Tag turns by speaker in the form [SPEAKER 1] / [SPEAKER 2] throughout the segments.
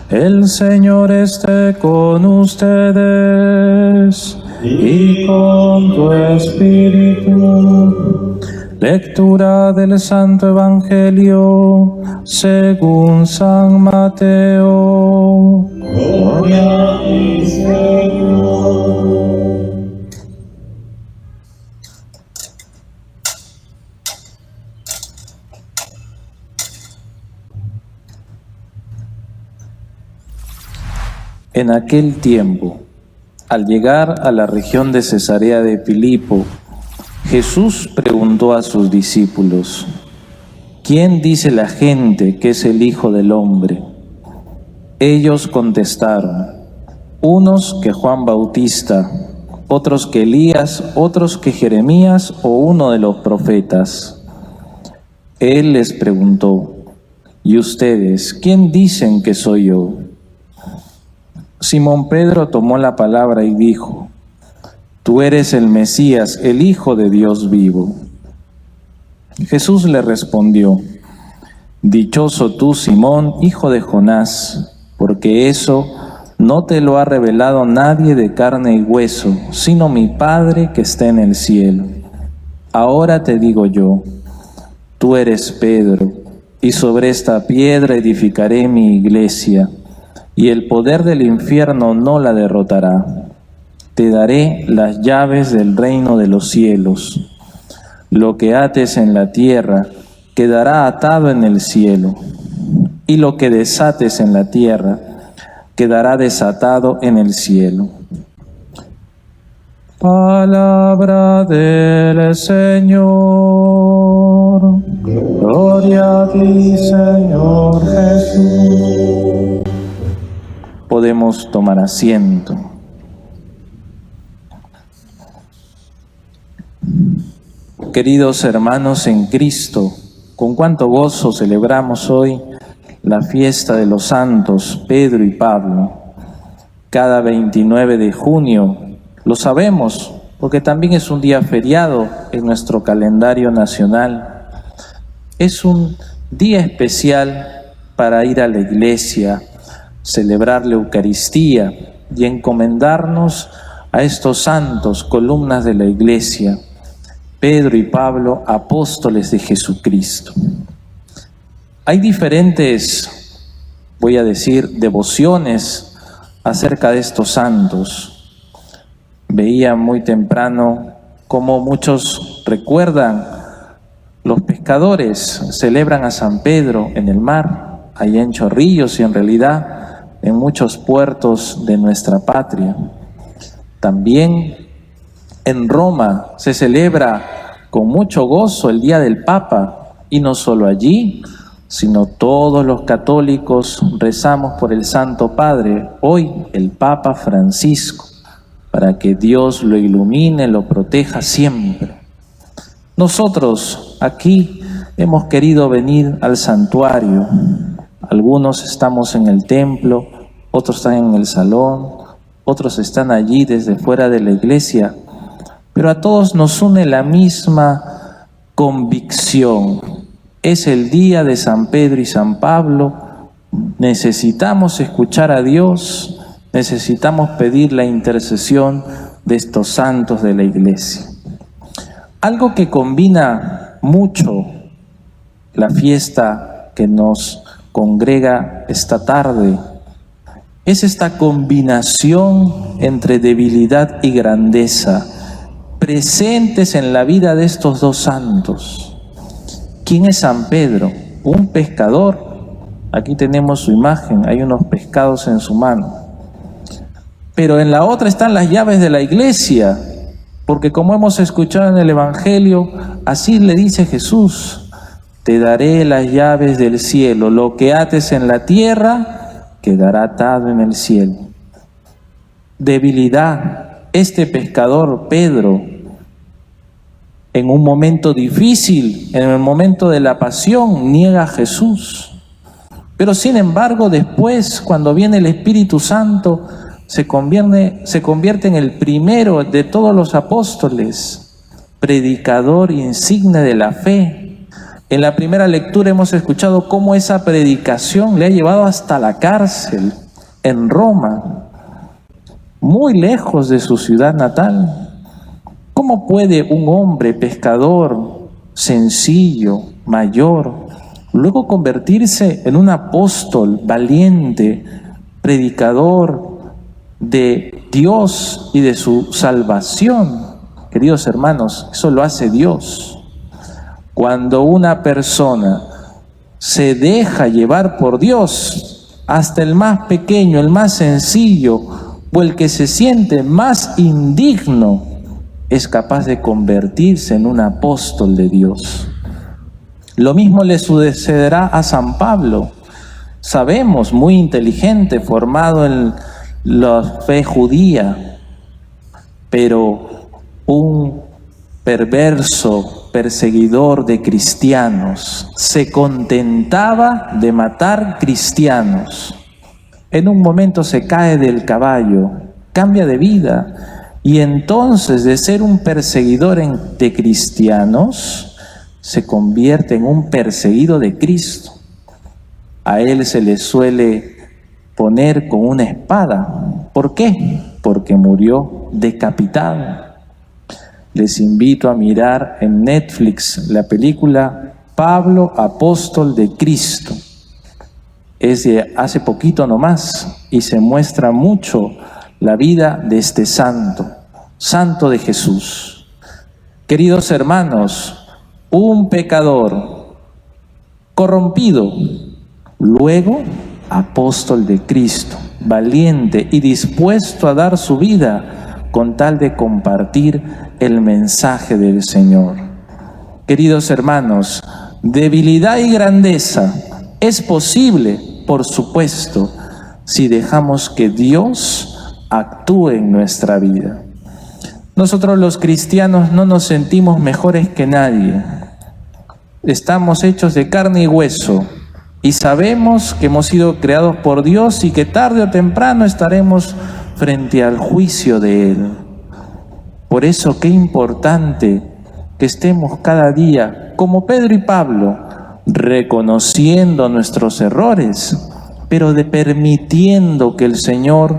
[SPEAKER 1] El Señor esté con ustedes y con tu espíritu. Lectura del Santo Evangelio según San Mateo.
[SPEAKER 2] Gloria a ti, Señor.
[SPEAKER 1] En aquel tiempo, al llegar a la región de Cesarea de Filipo, Jesús preguntó a sus discípulos: ¿Quién dice la gente que es el Hijo del Hombre? Ellos contestaron: unos que Juan Bautista, otros que Elías, otros que Jeremías o uno de los profetas. Él les preguntó: ¿y ustedes, quién dicen que soy yo? Simón Pedro tomó la palabra y dijo: Tú eres el Mesías, el Hijo de Dios vivo. Jesús le respondió: Dichoso tú, Simón, hijo de Jonás, porque eso no te lo ha revelado nadie de carne y hueso, sino mi Padre que está en el cielo. Ahora te digo yo, tú eres Pedro, y sobre esta piedra edificaré mi iglesia, y el poder del infierno no la derrotará. Te daré las llaves del reino de los cielos. Lo que ates en la tierra quedará atado en el cielo, y lo que desates en la tierra quedará desatado en el cielo. Palabra del Señor. Gloria a ti, Señor Jesús. Podemos tomar asiento. Queridos hermanos en Cristo, con cuánto gozo celebramos hoy la fiesta de los santos Pedro y Pablo. Cada 29 de junio, lo sabemos, porque también es un día feriado en nuestro calendario nacional. Es un día especial para ir a la iglesia, celebrar la Eucaristía y encomendarnos a estos santos, columnas de la iglesia, Pedro y Pablo, apóstoles de Jesucristo. Hay diferentes, voy a decir, devociones acerca de estos santos. Veía muy temprano cómo muchos recuerdan, los pescadores celebran a San Pedro en el mar, allá en Chorrillos y en realidad en muchos puertos de nuestra patria. También en Roma se celebra con mucho gozo el Día del Papa, y no solo allí, sino todos los católicos rezamos por el Santo Padre, hoy el Papa Francisco, para que Dios lo ilumine, lo proteja siempre. Nosotros aquí hemos querido venir al santuario. Algunos estamos en el templo, otros están en el salón, otros están allí desde fuera de la iglesia, pero a todos nos une la misma convicción. Es el día de San Pedro y San Pablo. Necesitamos escuchar a Dios, necesitamos pedir la intercesión de estos santos de la iglesia. Algo que combina mucho la fiesta que nos congrega esta tarde es esta combinación entre debilidad y grandeza, presentes en la vida de estos dos santos. ¿Quién es San Pedro? Un pescador. Aquí tenemos su imagen, hay unos pescados en su mano. Pero en la otra están las llaves de la iglesia, porque como hemos escuchado en el Evangelio, así le dice Jesús: te daré las llaves del cielo, lo que ates en la tierra quedará atado en el cielo. Debilidad. Este pescador, Pedro, en un momento difícil, en el momento de la pasión, niega a Jesús. Pero sin embargo, después, cuando viene el Espíritu Santo, se convierte en el primero de todos los apóstoles, predicador insigne de la fe. En la primera lectura hemos escuchado cómo esa predicación le ha llevado hasta la cárcel en Roma, muy lejos de su ciudad natal. ¿Cómo puede un hombre pescador, sencillo, mayor, luego convertirse en un apóstol valiente, predicador de Dios y de su salvación? Queridos hermanos, eso lo hace Dios. Cuando una persona se deja llevar por Dios, hasta el más pequeño, el más sencillo o el que se siente más indigno, es capaz de convertirse en un apóstol de Dios. Lo mismo le sucederá a San Pablo. Sabemos, muy inteligente, formado en la fe judía, pero un perverso, perseguidor de cristianos, se contentaba de matar cristianos. En un momento se cae del caballo, cambia de vida, y entonces de ser un perseguidor de cristianos, se convierte en un perseguido de Cristo. A él se le suele poner con una espada. ¿Por qué? Porque murió decapitado. Les invito a mirar en Netflix la película Pablo, apóstol de Cristo. Es de hace poquito nomás y se muestra mucho la vida de este santo de Jesús. Queridos hermanos, un pecador corrompido, luego apóstol de Cristo, valiente y dispuesto a dar su vida con tal de compartir el mensaje del Señor. Queridos hermanos, debilidad y grandeza es posible, por supuesto, si dejamos que Dios actúe en nuestra vida. Nosotros los cristianos no nos sentimos mejores que nadie. Estamos hechos de carne y hueso y sabemos que hemos sido creados por Dios y que tarde o temprano estaremos frente al juicio de Él. Por eso qué importante que estemos cada día, como Pedro y Pablo, reconociendo nuestros errores, pero permitiendo que el Señor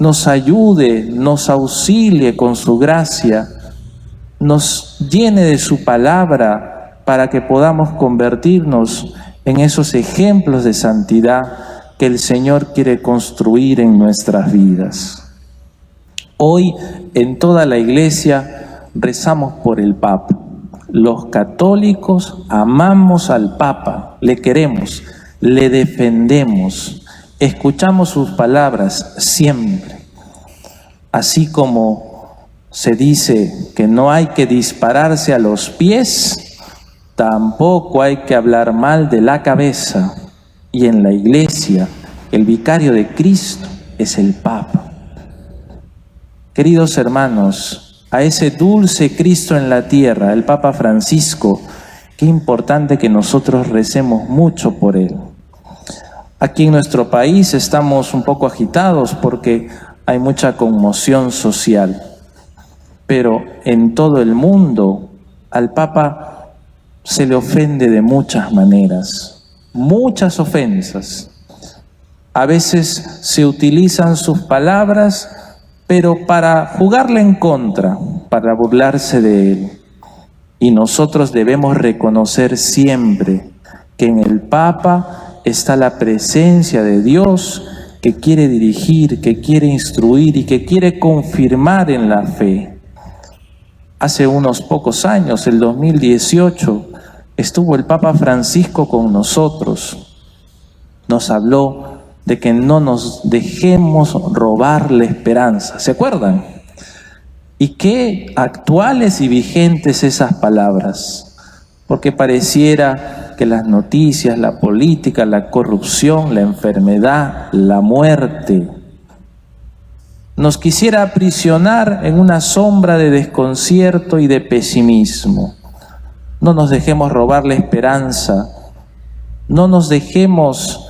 [SPEAKER 1] nos ayude, nos auxilie con su gracia, nos llene de su palabra para que podamos convertirnos en esos ejemplos de santidad que el Señor quiere construir en nuestras vidas. Hoy en toda la Iglesia rezamos por el Papa. Los católicos amamos al Papa, le queremos, le defendemos. Escuchamos sus palabras siempre. Así como se dice que no hay que dispararse a los pies, tampoco hay que hablar mal de la cabeza. Y en la Iglesia, el vicario de Cristo es el Papa. Queridos hermanos, a ese dulce Cristo en la tierra, el Papa Francisco, qué importante que nosotros recemos mucho por él. Aquí en nuestro país estamos un poco agitados porque hay mucha conmoción social, pero en todo el mundo al Papa se le ofende de muchas maneras, muchas ofensas. A veces se utilizan sus palabras, pero para jugarle en contra, para burlarse de él. Y nosotros debemos reconocer siempre que en el Papa está la presencia de Dios que quiere dirigir, que quiere instruir y que quiere confirmar en la fe. Hace unos pocos años, el 2018, estuvo el Papa Francisco con nosotros. Nos habló de que no nos dejemos robar la esperanza. ¿Se acuerdan? Y qué actuales y vigentes esas palabras, porque pareciera que las noticias, la política, la corrupción, la enfermedad, la muerte, nos quisiera aprisionar en una sombra de desconcierto y de pesimismo. No nos dejemos robar la esperanza, no nos dejemos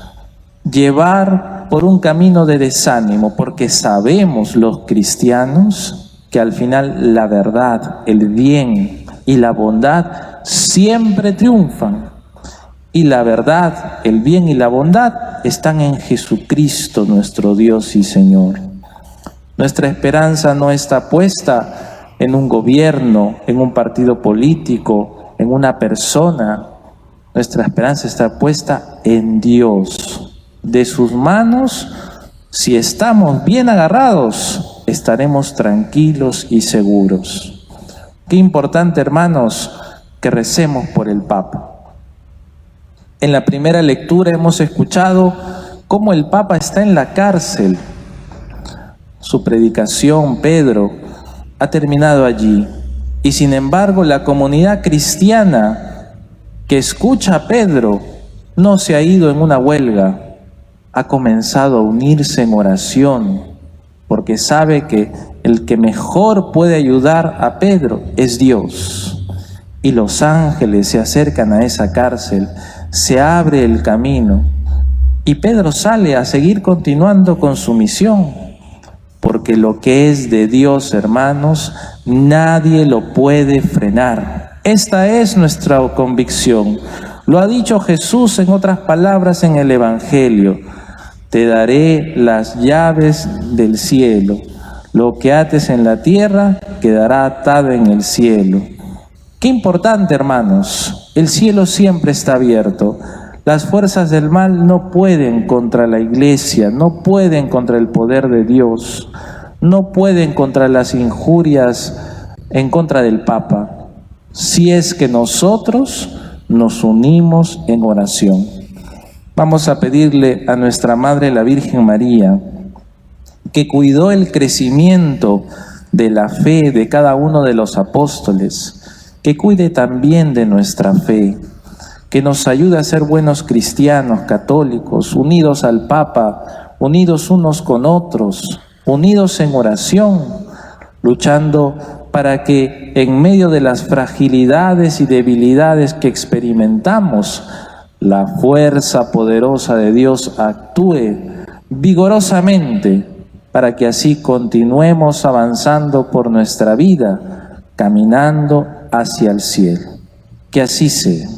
[SPEAKER 1] llevar por un camino de desánimo, porque sabemos los cristianos que al final la verdad, el bien y la bondad siempre triunfan. Y la verdad, el bien y la bondad están en Jesucristo, nuestro Dios y Señor. Nuestra esperanza no está puesta en un gobierno, en un partido político, en una persona. Nuestra esperanza está puesta en Dios. De sus manos, si estamos bien agarrados, estaremos tranquilos y seguros. Qué importante, hermanos, que recemos por el Papa. En la primera lectura hemos escuchado cómo el Papa está en la cárcel. Su predicación, Pedro, ha terminado allí. Y sin embargo, la comunidad cristiana que escucha a Pedro no se ha ido en una huelga. Ha comenzado a unirse en oración, porque sabe que el que mejor puede ayudar a Pedro es Dios. Y los ángeles se acercan a esa cárcel, se abre el camino, y Pedro sale a seguir continuando con su misión, porque lo que es de Dios, hermanos, nadie lo puede frenar. Esta es nuestra convicción. Lo ha dicho Jesús en otras palabras en el Evangelio: te daré las llaves del cielo. Lo que ates en la tierra quedará atado en el cielo. Qué importante, hermanos. El cielo siempre está abierto. Las fuerzas del mal no pueden contra la Iglesia, no pueden contra el poder de Dios, no pueden contra las injurias en contra del Papa, si es que nosotros nos unimos en oración. Vamos a pedirle a nuestra Madre la Virgen María, que cuidó el crecimiento de la fe de cada uno de los apóstoles, que cuide también de nuestra fe, que nos ayude a ser buenos cristianos católicos, unidos al Papa, unidos unos con otros, unidos en oración, luchando para que en medio de las fragilidades y debilidades que experimentamos, la fuerza poderosa de Dios actúe vigorosamente, para que así continuemos avanzando por nuestra vida, caminando hacia el cielo. Que así sea.